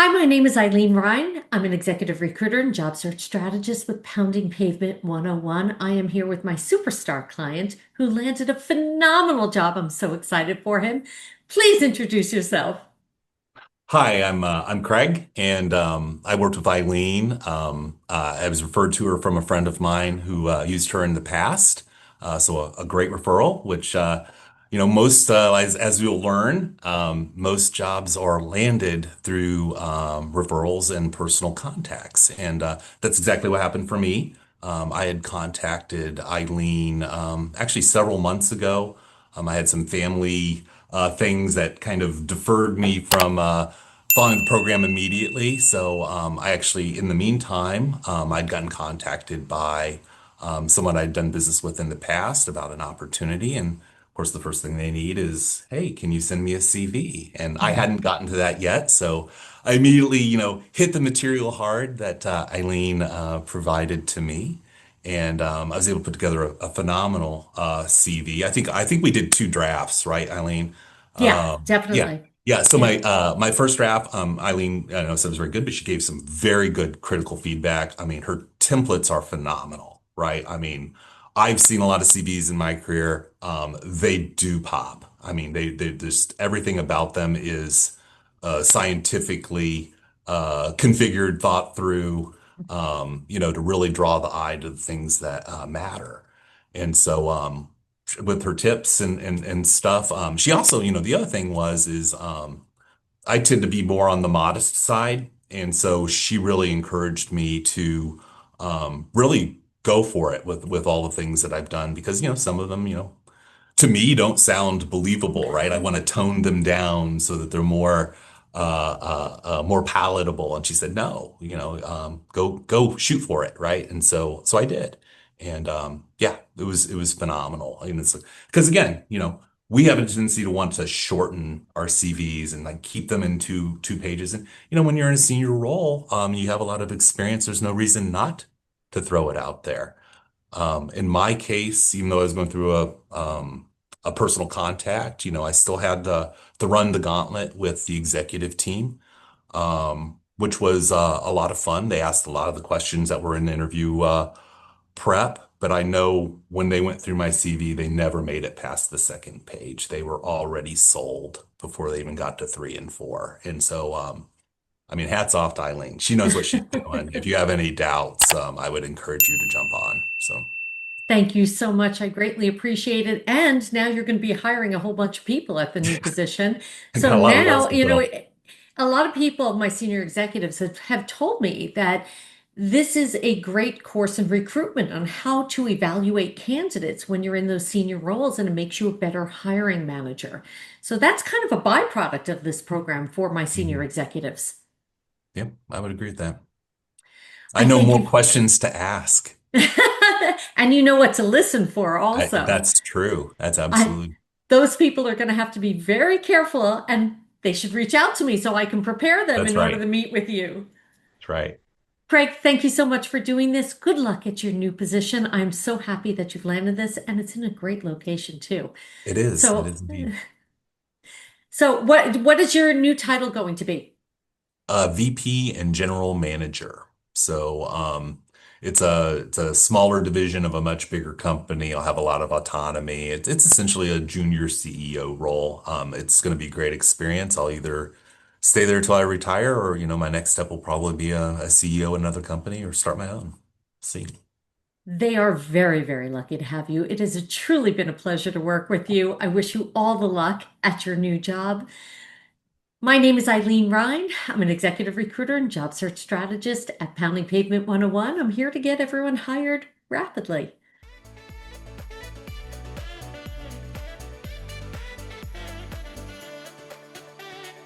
Hi, my name is Ilene Rein. I'm an executive recruiter and job search strategist with Pounding Pavement 101. I am here with my superstar client who landed a phenomenal job. I'm so excited for him. Please introduce yourself. Hi, I'm Craig, and I worked with Eileen. I was referred to her from a friend of mine who used her in the past. So a great referral, which most as you'll learn, most jobs are landed through referrals and personal contacts, and that's exactly what happened for me. I had contacted Eileen actually several months ago. I had some family things that kind of deferred me from following the program immediately. So I actually, in the meantime, I'd gotten contacted by someone I'd done business with in the past about an opportunity. And of course, the first thing they need is, hey, can you send me a CV? And I hadn't gotten to that yet. So I immediately, hit the material hard that Eileen provided to me. And I was able to put together a phenomenal CV. I think we did two drafts, right, Eileen? Yeah, Yeah. definitely. Yeah, so Yeah. my first draft, Eileen, I know said it was very good, but she gave some very good critical feedback. I mean, her templates are phenomenal, right? I mean, I've seen a lot of CVs in my career. They do pop. I mean, they just everything about them is scientifically configured, thought through, to really draw the eye to the things that matter. And so, with her tips and stuff. She also, the other thing is I tend to be more on the modest side, and so she really encouraged me to really go for it with all the things that I've done because some of them to me don't sound believable, right? I want to tone them down so that they're more palatable. And she said, no, go shoot for it, right? And so I did, and yeah, it was phenomenal. I mean, it's because again, we have a tendency to want to shorten our CVs and like keep them in two pages. And when you're in a senior role, you have a lot of experience. There's no reason not to throw it out there. In my case, even though I was going through a personal contact, I still had to run the gauntlet with the executive team, which was a lot of fun. They asked a lot of the questions that were in the interview prep, but I know when they went through my CV, they never made it past the second page. They were already sold before they even got to three and four. And so, I mean, hats off to Eileen. She knows what she's doing. If you have any doubts, I would encourage you to jump on. So. Thank you so much. I greatly appreciate it. And now you're going to be hiring a whole bunch of people at the new position. I So got a lot of roles now, to fill. a lot of people, my senior executives, have told me that this is a great course in recruitment on how to evaluate candidates when you're in those senior roles, and it makes you a better hiring manager. So that's kind of a byproduct of this program for my senior Mhm. executives. Yep, I would agree with that. I I know thank more you. questions to ask. And you know what to listen for also. That's true. That's I absolutely, those people are going to have to be very careful, and they should reach out to me so I can prepare them that's in order right. to meet with you. That's right. Craig, thank you so much for doing this. Good luck at your new position. I'm so happy that you've landed this, and it's in a great location too. It is. It So, is indeed. so what is your new title going to be? VP and general manager. So, it's a smaller division of a much bigger company. I'll have a lot of autonomy. It's essentially a junior CEO role. It's going to be a great experience. I'll either stay there till I retire, or my next step will probably be a CEO in another company or start my own. See. They are very, very lucky to have you. It has truly been a pleasure to work with you. I wish you all the luck at your new job. My name is Eileen Ryan. I'm an executive recruiter and job search strategist at Pounding Pavement 101. I'm here to get everyone hired rapidly.